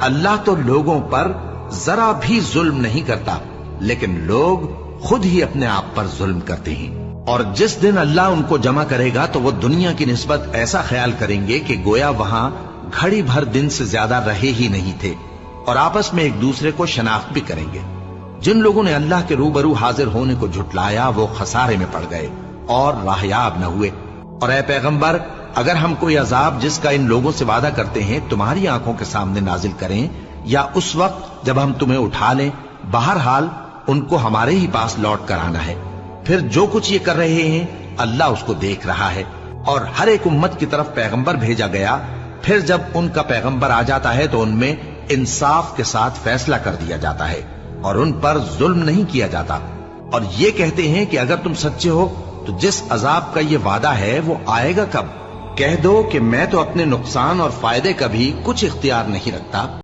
اللہ تو لوگوں پر ذرا بھی ظلم نہیں کرتا، لیکن لوگ خود ہی اپنے آپ پر ظلم کرتے ہیں۔ اور جس دن اللہ ان کو جمع کرے گا تو وہ دنیا کی نسبت ایسا خیال کریں گے کہ گویا وہاں گھڑی بھر دن سے زیادہ رہے ہی نہیں تھے، اور آپس میں ایک دوسرے کو شناخت بھی کریں گے۔ جن لوگوں نے اللہ کے روبرو حاضر ہونے کو جھٹلایا وہ خسارے میں پڑ گئے اور راہیاب نہ ہوئے۔ اور اے پیغمبر، اگر ہم کوئی عذاب جس کا ان لوگوں سے وعدہ کرتے ہیں تمہاری آنکھوں کے سامنے نازل کریں یا اس وقت جب ہم تمہیں اٹھا لیں، بہرحال ان کو ہمارے ہی پاس لوٹ کر آنا ہے۔ پھر جو کچھ یہ کر رہے ہیں اللہ اس کو دیکھ رہا ہے۔ اور ہر ایک امت کی طرف پیغمبر بھیجا گیا، پھر جب ان کا پیغمبر آ جاتا ہے تو ان میں انصاف کے ساتھ فیصلہ کر دیا جاتا ہے اور ان پر ظلم نہیں کیا جاتا۔ اور یہ کہتے ہیں کہ اگر تم سچے ہو تو جس عذاب کا یہ وعدہ ہے وہ آئے گا کب؟ کہہ دو کہ میں تو اپنے نقصان اور فائدے کا بھی کچھ اختیار نہیں رکھتا۔